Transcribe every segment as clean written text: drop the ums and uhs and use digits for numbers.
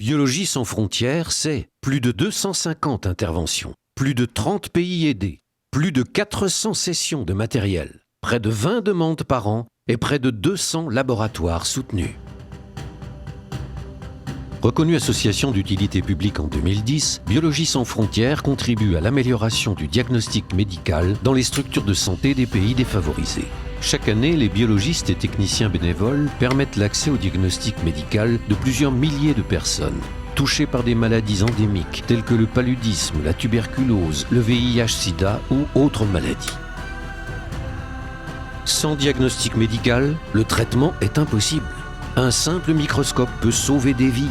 Biologie sans frontières, c'est plus de 250 interventions, plus de 30 pays aidés, plus de 400 sessions de matériel, près de 20 demandes par an et près de 200 laboratoires soutenus. Reconnue association d'utilité publique en 2010, Biologie sans frontières contribue à l'amélioration du diagnostic médical dans les structures de santé des pays défavorisés. Chaque année, les biologistes et techniciens bénévoles permettent l'accès au diagnostic médical de plusieurs milliers de personnes touchées par des maladies endémiques telles que le paludisme, la tuberculose, le VIH-Sida ou autres maladies. Sans diagnostic médical, le traitement est impossible. Un simple microscope peut sauver des vies.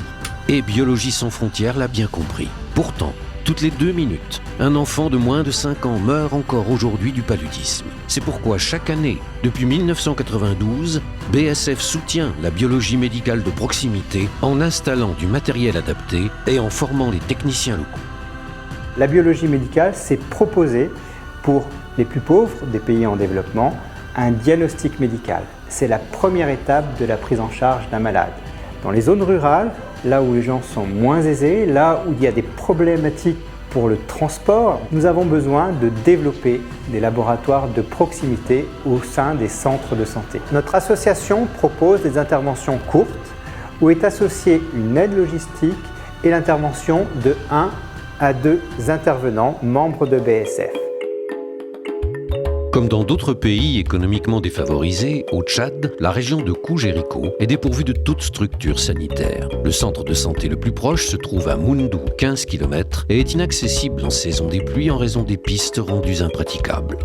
Et Biologie sans frontières l'a bien compris. Pourtant, toutes les 2 minutes, un enfant de moins de 5 ans meurt encore aujourd'hui du paludisme. C'est pourquoi chaque année, depuis 1992, BSF soutient la biologie médicale de proximité en installant du matériel adapté et en formant les techniciens locaux. La biologie médicale, c'est proposer pour les plus pauvres des pays en développement un diagnostic médical. C'est la première étape de la prise en charge d'un malade. Dans les zones rurales, là où les gens sont moins aisés, là où il y a des problématiques pour le transport, nous avons besoin de développer des laboratoires de proximité au sein des centres de santé. Notre association propose des interventions courtes où est associée une aide logistique et l'intervention de 1 à 2 intervenants membres de BSF. Comme dans d'autres pays économiquement défavorisés, au Tchad, la région de Koujériko est dépourvue de toute structure sanitaire. Le centre de santé le plus proche se trouve à Moundou, 15 km, et est inaccessible en saison des pluies en raison des pistes rendues impraticables.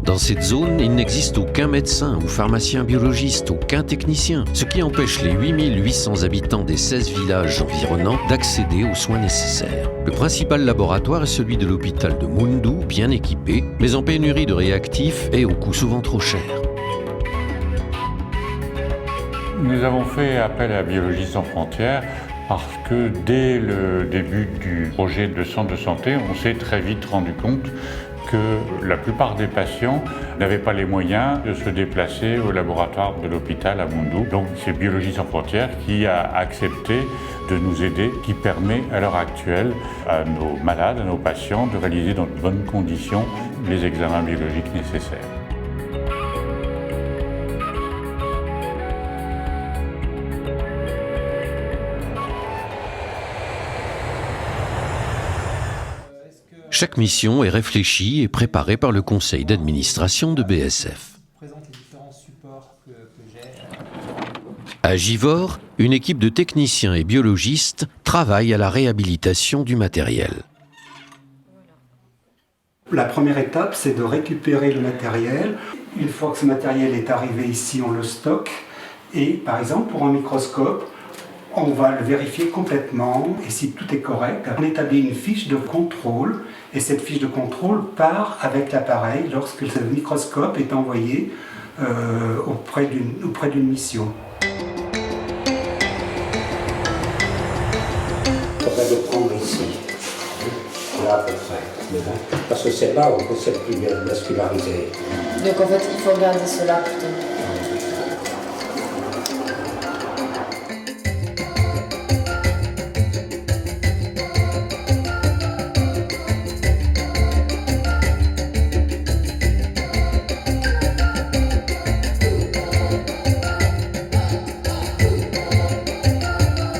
Dans cette zone, il n'existe aucun médecin ou pharmacien biologiste, aucun technicien, ce qui empêche les 8800 habitants des 16 villages environnants d'accéder aux soins nécessaires. Le principal laboratoire est celui de l'hôpital de Moundou, bien équipé, mais en pénurie de réactifs et au coût souvent trop cher. Nous avons fait appel à Biologie sans frontières parce que dès le début du projet de centre de santé, on s'est très vite rendu compte que la plupart des patients n'avaient pas les moyens de se déplacer au laboratoire de l'hôpital à Moundou. Donc c'est Biologie sans frontières qui a accepté de nous aider, qui permet à l'heure actuelle à nos malades, à nos patients de réaliser dans de bonnes conditions les examens biologiques nécessaires. Chaque mission est réfléchie et préparée par le conseil d'administration de BSF. À Givors, une équipe de techniciens et biologistes travaille à la réhabilitation du matériel. La première étape, c'est de récupérer le matériel. Une fois que ce matériel est arrivé ici, on le stocke. Et par exemple, pour un microscope, on va le vérifier complètement et si tout est correct, on établit une fiche de contrôle et cette fiche de contrôle part avec l'appareil lorsque ce microscope est envoyé auprès d'une mission. On va le prendre ici, là à peu près, parce que c'est là où on peut s'être plus bien vascularisé. Donc en fait, il faut regarder cela plutôt.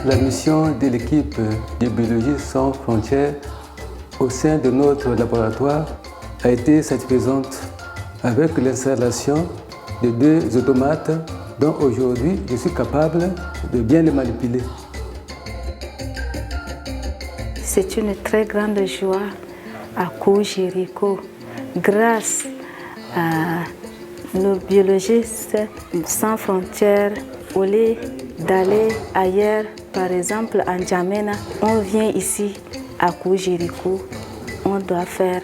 La mission de l'équipe de Biologie sans frontières au sein de notre laboratoire a été satisfaisante avec l'installation de 2 automates dont aujourd'hui je suis capable de bien les manipuler. C'est une très grande joie à Koujériko grâce à nos biologistes sans frontières. Au lieu d'aller ailleurs, par exemple en Djamena, on vient ici à Koujériko, on doit faire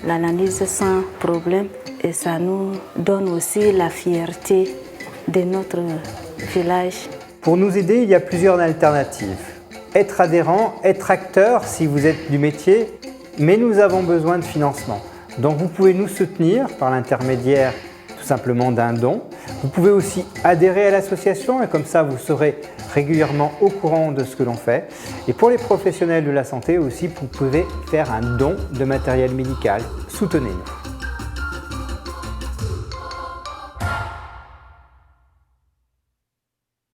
l'analyse sans problème et ça nous donne aussi la fierté de notre village. Pour nous aider, il y a plusieurs alternatives. Être adhérent, être acteur si vous êtes du métier, mais nous avons besoin de financement. Donc vous pouvez nous soutenir par l'intermédiaire tout simplement d'un don. Vous pouvez aussi adhérer à l'association et comme ça vous serez régulièrement au courant de ce que l'on fait. Et pour les professionnels de la santé aussi, vous pouvez faire un don de matériel médical. Soutenez-nous.